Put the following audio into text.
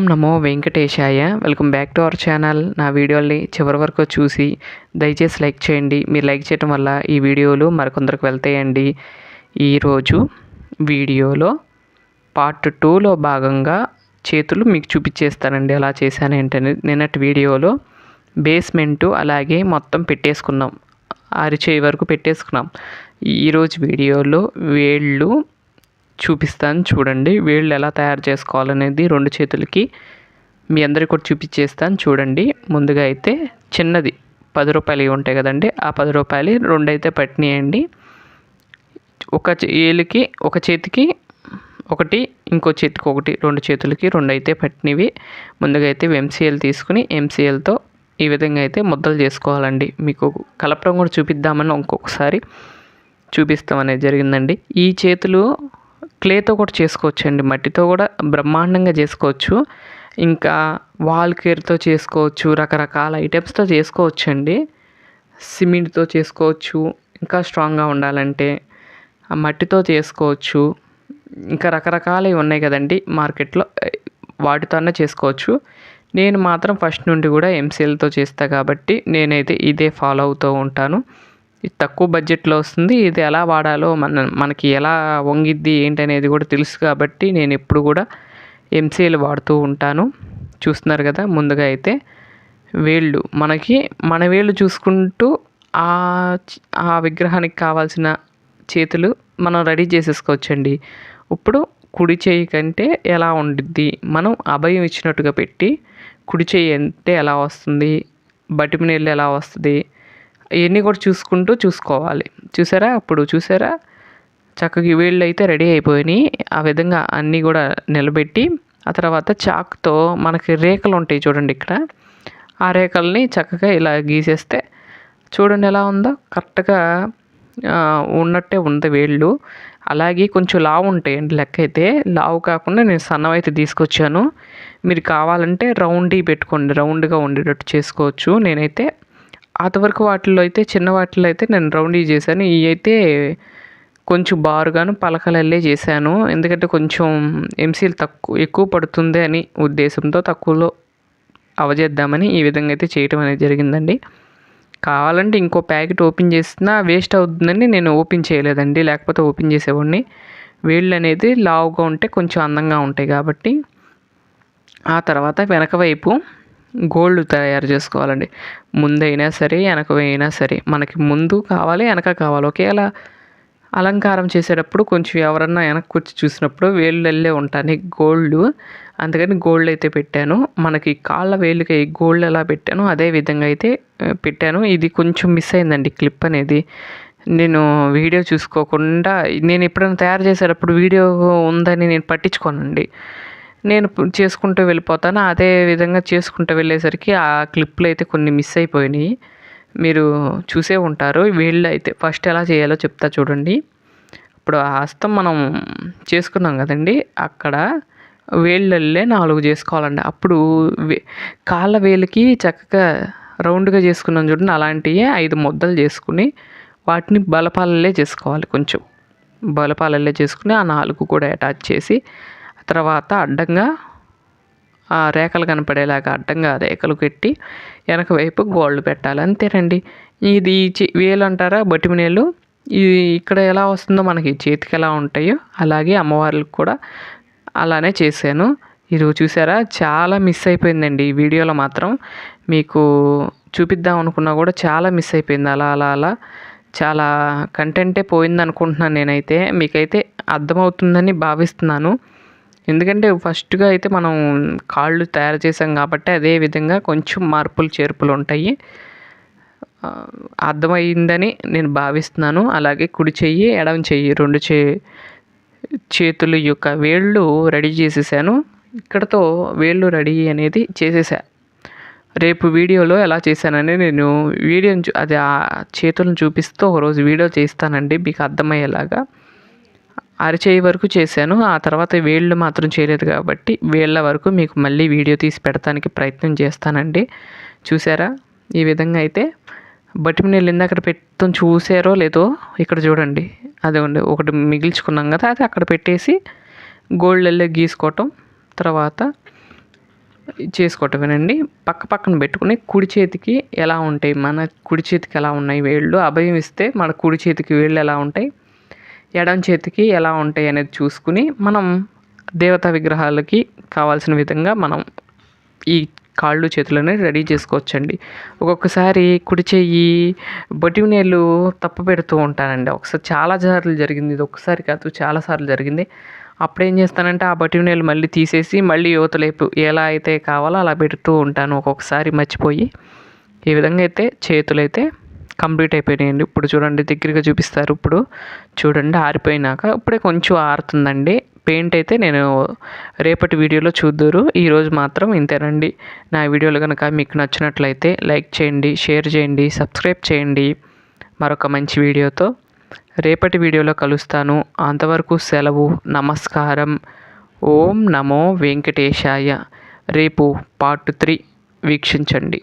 Om Namo Venkatesaya. Welcome back to our channel. నా వీడియోని చివరి వరకు చూసి దయచేసి లైక్ చేయండి. మీరు లైక్ చేయడం వల్ల ఈ వీడియోలు మరికొందరికి వెళ్తాయండి. ఈరోజు వీడియోలో పార్ట్ 2లో భాగంగా చేతులు మీకు చూపించేస్తానండి ఎలా చేశాను ఏంటనేది. నిన్నటి వీడియోలో బేస్మెంటు అలాగే మొత్తం పెట్టేసుకున్నాం, అరిచేయి వరకు పెట్టేసుకున్నాం. ఈరోజు వీడియోలో వేళ్ళు చూపిస్తాను చూడండి. వేళ్ళు ఎలా తయారు చేసుకోవాలనేది రెండు చేతులకి మీ అందరికీ కూడా చూపించేస్తాను చూడండి. ముందుగా అయితే చిన్నది 10 రూపాయలు ఉంటాయి కదండి, ఆ 10 రూపాయలు రెండు అయితే పట్టినాయండి. ఒక చేతికి ఒకటి, ఇంకో చేతికి ఒకటి, రెండు చేతులకి రెండు అయితే పట్టినవి. ముందుగా అయితే ఎంసీఎల్ తీసుకుని ఎంసీఎల్తో ఈ విధంగా అయితే ముద్దలు చేసుకోవాలండి. మీకు కలపడం కూడా చూపిద్దామని ఇంకొకసారి చూపిస్తాం అనేది జరిగిందండి. ఈ చేతులు క్లేతో కూడా చేసుకోవచ్చండి, మట్టితో కూడా బ్రహ్మాండంగా చేసుకోవచ్చు, ఇంకా వాల్ కేర్తో చేసుకోవచ్చు, రకరకాల ఐటమ్స్తో చేసుకోవచ్చండి. సిమెంట్తో చేసుకోవచ్చు, ఇంకా స్ట్రాంగ్గా ఉండాలంటే మట్టితో చేసుకోవచ్చు, ఇంకా రకరకాలవి ఉన్నాయి కదండి మార్కెట్లో, వాటితోనే చేసుకోవచ్చు. నేను మాత్రం ఫస్ట్ నుండి కూడా ఎంసీఎల్తో చేస్తా కాబట్టి నేనైతే ఇదే ఫాలో అవుతూ ఉంటాను. ఇది తక్కువ బడ్జెట్లో వస్తుంది. ఇది ఎలా వాడాలో మనకి ఎలా వంగిద్ది ఏంటనేది కూడా తెలుసు కాబట్టి నేను ఎప్పుడు కూడా ఎంసీఎల్ వాడుతూ ఉంటాను. చూస్తున్నారు కదా, ముందుగా అయితే మన వేళ్ళు చూసుకుంటూ ఆ విగ్రహానికి కావాల్సిన చేతులు మనం రెడీ చేసేసుకోవచ్చండి. ఇప్పుడు కుడి చేయి కంటే ఎలా ఉండిద్ది, మనం అభయం ఇచ్చినట్టుగా పెట్టి కుడి చేయి అంటే ఎలా వస్తుంది, బటిమి నీళ్ళు ఎలా వస్తుంది, ఇవన్నీ కూడా చూసుకోవాలి. చూసారా చక్కగా వేళ్ళు అయితే రెడీ అయిపోయినాయి. ఆ విధంగా అన్నీ కూడా నిలబెట్టి ఆ తర్వాత చాకుతో మనకి రేఖలు ఉంటాయి చూడండి, ఇక్కడ ఆ రేఖల్ని చక్కగా ఇలా గీసేస్తే చూడండి ఎలా ఉందో, కరెక్ట్గా ఉన్నట్టే ఉంది వేళ్ళు. అలాగే కొంచెం లావు ఉంటాయండి, లెక్క అయితే లావు కాకుండా నేను సన్నం అయితే తీసుకొచ్చాను. మీరు కావాలంటే రౌండ్గా ఉండేటట్టు చేసుకోవచ్చు. నేనైతే అంతవరకు వాటిల్లో అయితే చిన్న వాటిల్లో అయితే నేను రౌండ్ చేశాను. ఇవి అయితే కొంచెం బారుగాను పలకలల్లే చేశాను, ఎందుకంటే కొంచెం ఎంసీఎల్ ఎక్కువ పడుతుంది అని ఉద్దేశంతో తక్కువలో అవజేద్దామని ఈ విధంగా అయితే చేయటం అనేది జరిగిందండి. కావాలంటే ఇంకో ప్యాకెట్ ఓపెన్ చేసినా వేస్ట్ అవుతుందని నేను ఓపెన్ చేయలేదండి, లేకపోతే ఓపెన్ చేసేవాడిని. వేళ్ళు అనేది లావుగా ఉంటే కొంచెం అందంగా ఉంటాయి కాబట్టి. ఆ తర్వాత వెనక వైపు గోల్డ్ తయారు చేసుకోవాలండి. ముందైనా సరే వెనకైనా సరే, మనకి ముందు కావాలి వెనక కావాలి. ఒకేలా అలంకారం చేసేటప్పుడు కొంచెం ఎవరన్నా వెనక్కి వచ్చి చూసినప్పుడు వేళ్ళల్లే ఉంటాను గోల్డ్, అందుకని గోల్డ్ అయితే పెట్టాను. మనకి కాళ్ళ వేళ్ళకి గోల్డ్ ఎలా పెట్టానో అదే విధంగా అయితే పెట్టాను. ఇది కొంచెం మిస్ అయిందండి క్లిప్ అనేది. నేను వీడియో చూసుకోకుండా, నేను ఎప్పుడైనా తయారు చేసేటప్పుడు వీడియో ఉందని నేను పట్టించుకోనండి, నేను చేసుకుంటూ వెళ్ళిపోతాను. అదే విధంగా చేసుకుంటూ వెళ్ళేసరికి ఆ క్లిప్లు అయితే కొన్ని మిస్ అయిపోయినాయి, మీరు చూసే ఉంటారు. వీళ్ళు అయితే ఫస్ట్ ఎలా చేయాలో చెప్తా చూడండి. ఇప్పుడు ఆ హస్తం మనం చేసుకున్నాం కదండి, అక్కడ వేళ్ళల్లే 4 చేసుకోవాలండి. అప్పుడు కాళ్ళ వేలికి చక్కగా రౌండ్గా చేసుకున్నాం చూడండి, అలాంటివి 5 ముద్దలు చేసుకుని వాటిని బలపాలల్లే చేసుకోవాలి. కొంచెం బలపాలల్లే చేసుకుని ఆ 4 కూడా అటాచ్ చేసి తర్వాత అడ్డంగా ఆ రేఖలు కనపడేలాగా అడ్డంగా రేఖలు పెట్టి వెనక వైపు గోల్డ్ పెట్టాలి. అంతేనండి. ఇది వేలు అంటారా బొటిమి వేలు, ఇది ఇక్కడ ఎలా వస్తుందో మనకి చేతికి ఎలా ఉంటాయో అలాగే అమ్మవార్లకు కూడా అలానే చేశాను. ఇది చూసారా, చాలా మిస్ అయిపోయిందండి ఈ వీడియోలో మాత్రం. మీకు చూపిద్దాం అనుకున్నా కూడా చాలా మిస్ అయిపోయింది. అలా చాలా కంటెంటే పోయింది అనుకుంటున్నాను నేనైతే. మీకైతే అర్థమవుతుందని భావిస్తున్నాను, ఎందుకంటే ఫస్ట్గా అయితే మనం కాళ్ళు తయారు చేసాం కాబట్టి అదే విధంగా కొంచెం మార్పులు చేర్పులు ఉంటాయి. అర్థమైందని నేను భావిస్తున్నాను. అలాగే కుడి చెయ్యి ఎడమ చెయ్యి రెండు చేతుల యొక్క వేళ్ళు రెడీ చేసేసాను. ఇక్కడతో వేళ్ళు రెడీ అనేది చేసేసా. రేపు వీడియోలో ఎలా చేశానని నేను అది ఆ చేతులను చూపిస్తూ ఒకరోజు వీడియో చేస్తానండి, మీకు అర్థమయ్యేలాగా. అరచేయి వరకు చేశాను, ఆ తర్వాత వేళ్ళు మాత్రం చేయలేదు కాబట్టి వేళ్ళ వరకు మీకు మళ్ళీ వీడియో తీసి పెడతానికి ప్రయత్నం చేస్తానండి. చూసారా, ఈ విధంగా అయితే బటిమి నీళ్ళు ఇందాక పెట్టడం చూసారో లేదో, ఇక్కడ చూడండి, అదిగోండి ఒకటి మిగిల్చుకున్నాం కదా, అది అక్కడ పెట్టేసి గోల్డ్ గీసుకోవటం. తర్వాత చేసుకోవటమేనండి. పక్కన పెట్టుకుని కుడి చేతికి ఎలా ఉంటాయి, మన కుడి చేతికి ఎలా ఉన్నాయి వేళ్ళు, అభయం ఇస్తే మన కుడి చేతికి వేళ్ళు ఎలా ఉంటాయి, ఎడమ చేతికి ఎలా ఉంటాయి అనేది చూసుకుని మనం దేవతా విగ్రహాలకి కావాల్సిన విధంగా మనం ఈ కాళ్ళు చేతులని రెడీ చేసుకోవచ్చండి. ఒక్కొక్కసారి కుడి చెయ్యి బొటిమేలు తప్పు పెడుతూ ఉంటానండి. ఒకసారి చాలా సార్లు జరిగింది, ఇది ఒక్కసారి కాదు చాలా సార్లు జరిగింది. అప్పుడేం చేస్తానంటే ఆ బొటిమేలు మళ్ళీ తీసేసి మళ్ళీ యువతలేపు ఎలా అయితే కావాలో అలా పెడుతూ ఉంటాను ఒక్కొక్కసారి మర్చిపోయి. ఈ విధంగా అయితే చేతులైతే కంప్లీట్ అయిపోయినాయండి. ఇప్పుడు చూడండి దగ్గరగా చూపిస్తారు. ఇప్పుడు చూడండి ఆరిపోయినాక ఇప్పుడే కొంచెం ఆరుతుందండి. పెయింట్ అయితే నేను రేపటి వీడియోలో చూద్దురు. ఈరోజు మాత్రం ఇంతేనండి. నా వీడియోలు కనుక మీకు నచ్చినట్లయితే లైక్ చేయండి, షేర్ చేయండి, సబ్స్క్రైబ్ చేయండి. మరొక మంచి వీడియోతో రేపటి వీడియోలో కలుస్తాను. అంతవరకు సెలవు. నమస్కారం. ఓం నమో వెంకటేశాయ. రేపు పార్ట్ 3 వీక్షించండి.